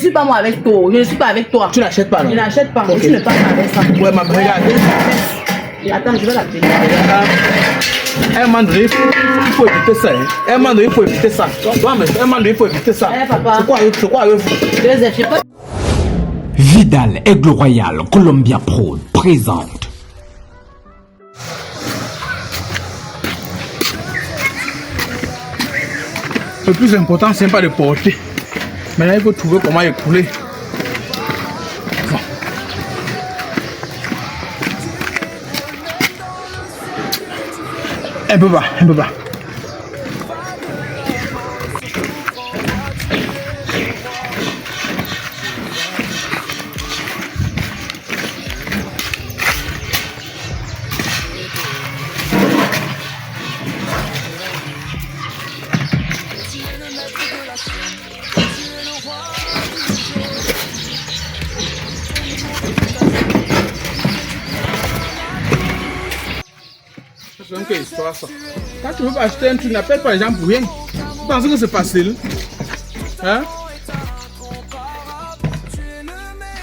suis pas moi avec toi. Je ne suis pas avec toi. Tu n'achètes pas, non? Je n'achète pas. Okay. Tu ne parles pas avec ça. Ouais, maman, regarde. Attends, je vais l'appeler. Un moment donné, il faut éviter ça. Un moment donné, il faut éviter ça. Un moment donné, il faut éviter ça. Papa. C'est quoi avec vous? Joseph, je peux... Vidal Aigle Royal Columbia Pro présente. Le plus important, c'est pas de porter. Maintenant, il faut trouver comment écouler. Bon. Un peu bas, un peu bas. C'est une histoire ça. Quand tu veux pas acheter un truc, n'appelle pas les gens pour rien. Tu penses que c'est facile? Hein?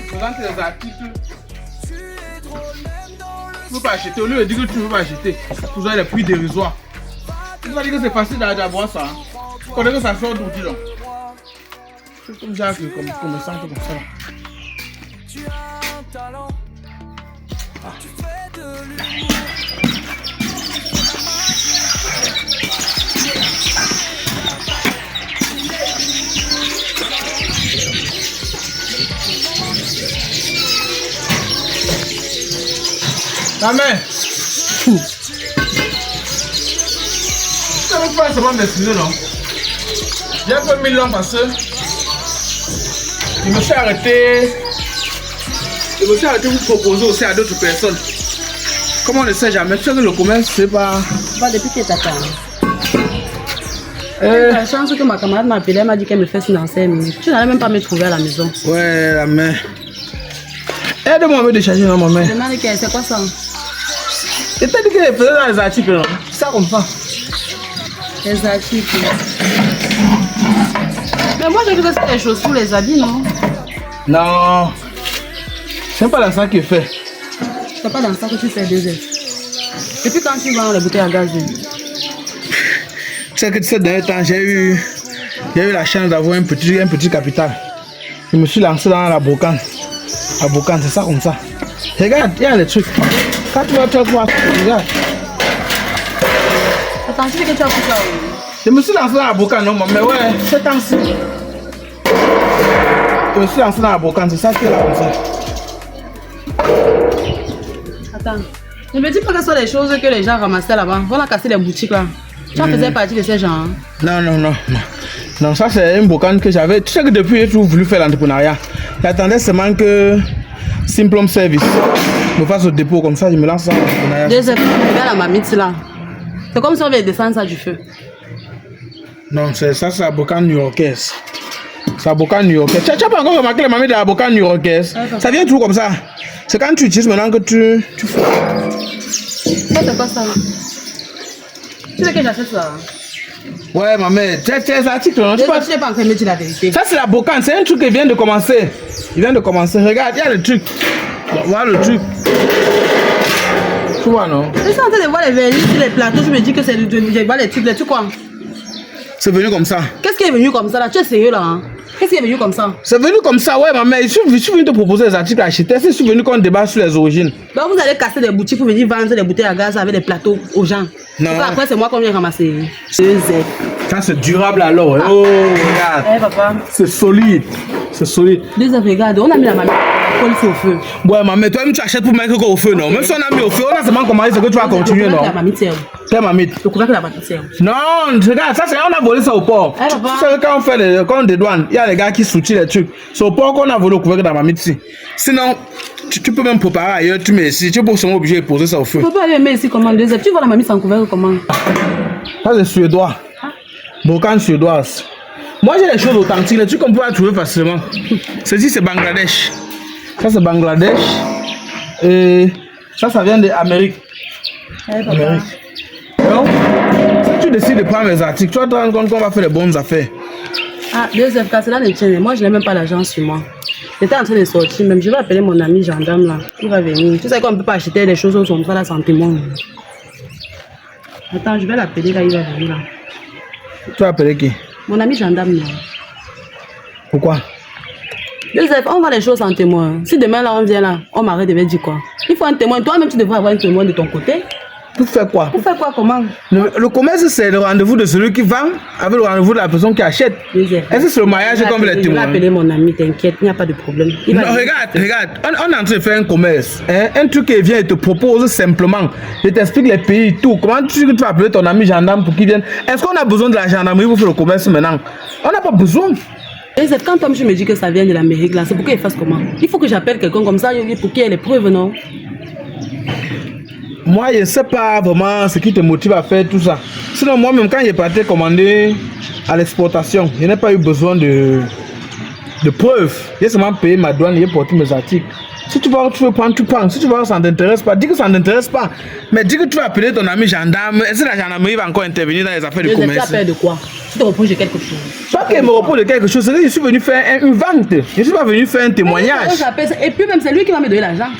Présente les articles. Tu veux pas acheter, au lieu de dire que tu veux pas acheter, tu as les prix dérisoires. Tu vas dire que c'est facile d'avoir ça. Tu connais que ça sort d'où, dis donc. C'est comme ça que comme ça comme ça. La main. Tu ne pas seulement m'excuser, non? J'ai un peu mis long parce que je me suis arrêté. Je me suis arrêté pour proposer aussi à d'autres personnes. Comme on ne sait jamais, tu sais que le commerce, c'est pas. Pas depuis que t'attends. La chance que ma camarade m'a appelé, elle m'a dit qu'elle me fait financer. Tu n'allais même pas me trouver à la maison. Ouais, la main. Aide-moi à me décharger dans ma main. Demande qu'elle, c'est quoi ça? Et t'as dit qu'elle faisait dans les articles, non? Ça comme ça. Les articles. Mais moi, j'ai vu que c'est des choses pour les habits, non? Non. C'est pas dans ça qu'il fait. C'est pas dans ça que tu fais des aides. Et puis quand tu vends les bouteilles à gaz. C'est que ces derniers temps, j'ai eu la chance d'avoir un petit capital. Je me suis lancé dans la brocante. La brocante, c'est ça comme ça. Regarde, il y a les trucs. Quand tu vas te voir, regarde. Attends, tu sais que tu as pris ça où? Je me suis lancé dans la brocante, non, mais ouais, c'est temps-ci. Je me suis lancé dans la brocante, c'est ça qui est là comme ça. Attends, ne me dis pas que ce sont les choses que les gens ramassaient là-bas. On a cassé les boutiques là. Tu en faisais partie de ces gens. Hein? Non. Non, ça c'est une brocante que j'avais. Tu sais que depuis j'ai toujours voulu faire l'entrepreneuriat. J'attendais seulement que Simplom Service me fasse au dépôt comme ça, je me lance dans l'entrepreneuriat. Regarde la mamite là. C'est comme si on veut descendre ça du feu. Non, c'est la brocante new-yorkaise. C'est la brocante new-yorkaise. Tu n'as pas encore remarqué la mamie de la brocante new-yorkaise? Ça vient toujours comme ça. C'est quand tu utilises maintenant que tu fais. Ça c'est quoi ça? Tu sais que j'achète ça? Ouais, maman, tu as les articles, non? Tu n'es pas encore me dire la vérité. Ça c'est la brocante, c'est un truc qui vient de commencer. Il vient de commencer. Regarde, il y a le truc. Voilà le truc. Tu vois, non? Je suis en train de voir les vernis sur les plateaux. Je me dis que c'est je vois les trucs quoi? C'est venu comme ça. Qu'est-ce qui est venu comme ça là? Tu es sérieux là? Hein? Qu'est-ce qui est venu comme ça? C'est venu comme ça, ouais, maman. Je suis venu te proposer des articles à acheter. Je suis venu qu'on débat sur les origines. Donc vous allez casser des boutiques pour venir vendre des bouteilles à gaz avec des plateaux aux gens. Non. Après, c'est moi qu'on vient ramasser. Ça, c'est durable alors. Ah. Oh, regarde. Eh, papa. C'est solide. C'est solide. Regarde, on a mis la mamie. Au feu. Ouais, maman, toi-même tu achètes pour mettre au feu, non? Même si on a mis au feu, on a seulement commandé, c'est que tu vas continuer, non? La mamie tient. Quelle mamie? Le couvercle de la mamie tient. Non, regarde, ça c'est on a volé ça au port. Tu sais quand on fait quand on dédouane, il y a les gars qui soutiennent les trucs. C'est au port qu'on a volé le couvercle de la mamie ici. Sinon, tu peux même préparer ailleurs, tu mets ici, tu peux seulement obligé de poser ça au feu. Tu peux pas aller mettre ici comment? Tu vois la mamie sans couvercle comment? Ça c'est suédois. Brocante suédoise. Moi j'ai les choses authentiques, les trucs qu'on peut trouver facilement. Ceci c'est Bangladesh. Ça c'est Bangladesh. Et ça vient d'Amérique. Amérique. Donc, si tu décides de prendre les articles, tu vas te rendre compte qu'on va faire les bonnes affaires. Ah, 2F, cela ne tient. Moi, je n'ai même pas l'argent sur moi. J'étais en train de sortir, même. Je vais appeler mon ami gendarme là. Il va venir. Tu sais qu'on ne peut pas acheter des choses comme ça là sans témoin. Attends, je vais l'appeler là, il va venir là. Tu vas appeler qui? Mon ami gendarme là. Pourquoi? 2F, on voit les choses en témoin. Si demain là on vient là, on m'arrête de me dire quoi? Il faut un témoin. Toi-même, tu devrais avoir un témoin de ton côté. Pour faire quoi? Pour faire quoi, comment? Le commerce, c'est le rendez-vous de celui qui vend avec le rendez-vous de la personne qui achète. Est-ce que c'est le mariage comme les témoins? Je vais appeler mon ami, t'inquiète, il n'y a pas de problème. Non, regarde, on est en train de faire un commerce. Hein? Un truc qui vient et te propose simplement. Je t'explique les pays, tout. Comment tu vas appeler ton ami gendarme pour qu'il vienne? Est-ce qu'on a besoin de la gendarmerie pour faire le commerce maintenant? On n'a pas besoin. Et c'est quand Tom me dit que ça vient de l'Amérique là, c'est pour qu'il fasse comment? Il faut que j'appelle quelqu'un comme ça pour qu'il ait les preuves, non? Moi, je ne sais pas vraiment ce qui te motive à faire tout ça. Sinon, moi-même, quand j'ai parti commander à l'exportation, je n'ai pas eu besoin de preuves. J'ai seulement payé ma douane et j'ai porté mes articles. Si tu vas prendre, tu prends. Si tu vas, ça ne t'intéresse pas. Dis que ça ne t'intéresse pas. Mais dis que tu vas appeler ton ami gendarme. Est-ce que la gendarmerie va encore intervenir dans les affaires de commerce? Tu appelles de quoi? Tu te reproches de quelque chose. Pas qu'elle me reproche de quelque chose, c'est que je suis venu faire une vente. Je ne suis pas venu faire un témoignage. Et puis même, c'est lui qui va me donner l'argent.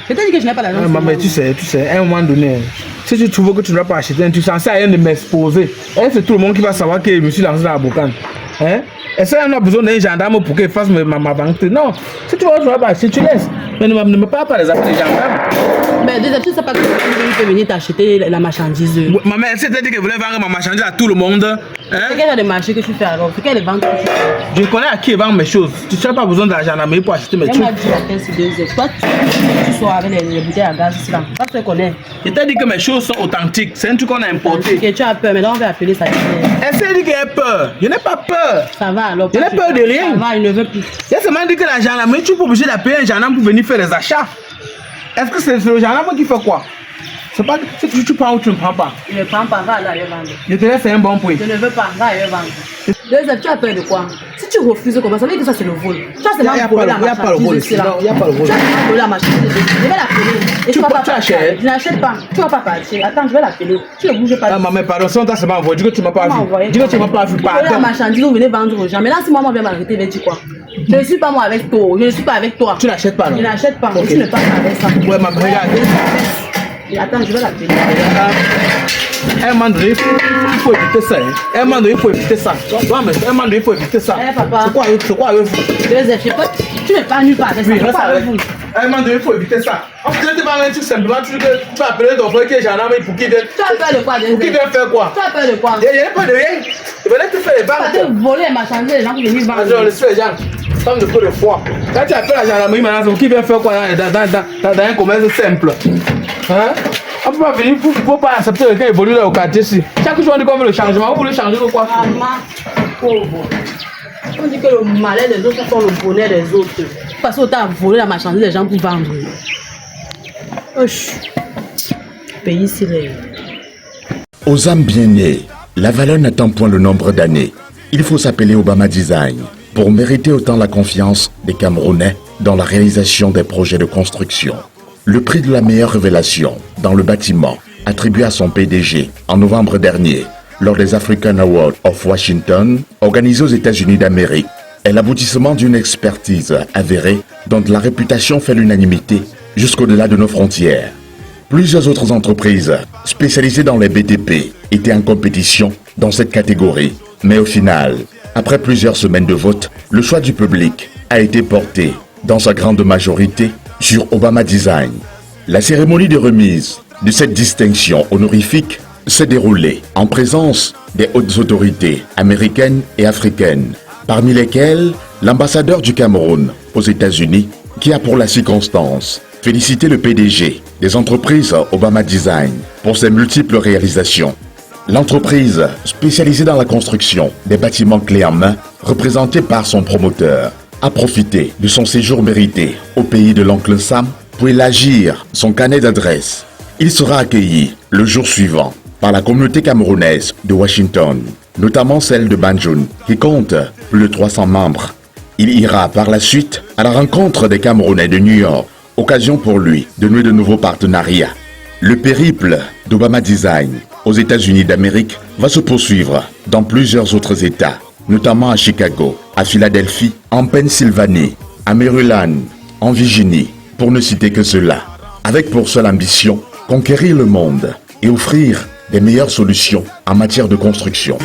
Je t'ai dit que je n'ai pas l'argent. Mais tu sais, à un moment donné, si tu trouves que tu ne dois pas acheter, tu es censé à rien de m'exposer. C'est tout le monde qui va savoir que je me suis lancé dans la boucane. Hein? Est-ce qu'on a besoin d'un gendarme pour qu'il fasse ma vente? Non. Si tu ne vas pas acheter, tu laisses. Mais ne me parle pas des affaires des gendarmes. Mais déjà, tu ne sais pas que tu peux venir t'acheter la marchandise. Maman, elle s'est dit qu'elle voulait vendre ma marchandise à tout le monde. Hein? C'est quel genre de marché que tu fais alors? C'est quelle vente que tu fais? Je connais à qui vend mes choses. Tu n'as pas besoin de la gendarmerie pour acheter mes choses. Elle m'a dit à 15 Toi, tu sois avec les bouteilles à gaz, c'est là. Toi, tu connais. Je t'ai dit que mes choses sont authentiques. C'est un truc qu'on a importé. Ok, tu as peur, mais là, on va appeler ça. Elle s'est dit qu'elle a peur. Je n'ai pas peur. Ça va alors. Je n'ai peur de rien. Ça va, il ne veut plus. Il a seulement dit que la gendarmerie, tu es pas obligé d'appeler un gendarme pour venir faire les achats. Est-ce que c'est le gendarme qui fait quoi? C'est pas si tu prends ou tu ne prends pas. Je ne prends pas, va aller vendre. Je te laisse un bon point. Je ne veux pas, va aller vendre. Deuxième, tu as peur de quoi? Si tu refuses comment ça veut dire que ça c'est le vol. Tu as seulement volé la marchandise. Il n'y a pas le vol. Tu as seulement volé la marchandise. Je vais l'appeler. Et tu vas pas partir. Je n'achète pas. Tu ne vas pas partir. Attends, je vais l'appeler. Tu ne bouges pas. Ah maman, pardon, si on t'a seulement envoyé, dis que tu ne m'as pas vu. Dis que tu ne m'as pas vu. Pardon. La marchandise, vous venez vendre aux gens. Mais là, si moi, vient m'arrêter, je vais dire quoi? Je ne suis pas moi avec toi. Je ne suis pas avec toi. Tu n'achètes pas, non? Je n'achète pas. Tu ne passes pas avec ça. Ouais, maman, regarde. Attends, je vais l'appeler. Un moment donné, il faut éviter ça. Un moment donné, il faut éviter ça. Un moment donné, il faut éviter ça. Papa. C'est quoi avec vous? Tu ne pas nulle part avec ça. C'est quoi avec vous? Un moment donné, il faut éviter ça. On peut te parler un truc simplement, tu peux appeler ton frère qui est gendarme pour qu'il vienne. Tu as peur de quoi? Pour qu'il vienne faire quoi? Tu as peur de quoi? Il n'y a pas de rien. Il venait te faire les banques. Tu as voler les marchandises, les gens qui viennent vendre. Je laisse les gens. Femme de peu de foi. Quand tu appelles la gendarmerie maintenant, c'est pour qu'il vienne faire quoi dans un commerce simple? Hein? On ne peut pas venir, il ne faut pas accepter quelqu'un évolue dans le quartier ici. Chaque jour on dit qu'on veut le changement, vous voulez changer de quoi? Maman, pauvre. On dit que le malheur des autres sont le bonheur des autres. Parce que tu as volé la marchandise des gens pour vendre. Pays siré. Aux âmes bien nées, la valeur n'attend point le nombre d'années. Il faut s'appeler Obama Design pour mériter autant la confiance des Camerounais dans la réalisation des projets de construction. Le prix de la meilleure révélation dans le bâtiment, attribué à son PDG en novembre dernier lors des African Awards of Washington, organisés aux États-Unis d'Amérique, est l'aboutissement d'une expertise avérée dont la réputation fait l'unanimité jusqu'au-delà de nos frontières. Plusieurs autres entreprises spécialisées dans les BTP étaient en compétition dans cette catégorie. Mais au final, après plusieurs semaines de vote, le choix du public a été porté, dans sa grande majorité, sur Obama Design. La cérémonie de remise de cette distinction honorifique s'est déroulée en présence des hautes autorités américaines et africaines, parmi lesquelles l'ambassadeur du Cameroun aux États-Unis, qui a pour la circonstance félicité le PDG des entreprises Obama Design pour ses multiples réalisations. L'entreprise spécialisée dans la construction des bâtiments clés en main, représentée par son promoteur, a profité de son séjour mérité au pays de l'oncle Sam pour élargir son carnet d'adresses. Il sera accueilli le jour suivant par la communauté camerounaise de Washington, notamment celle de Banjul, qui compte plus de 300 membres. Il ira par la suite à la rencontre des Camerounais de New York, occasion pour lui de nouer de nouveaux partenariats. Le périple d'Obama Design aux États-Unis d'Amérique va se poursuivre dans plusieurs autres États, notamment à Chicago, à Philadelphie, en Pennsylvanie, à Maryland, en Virginie, pour ne citer que cela. Avec pour seule ambition, conquérir le monde et offrir des meilleures solutions en matière de construction.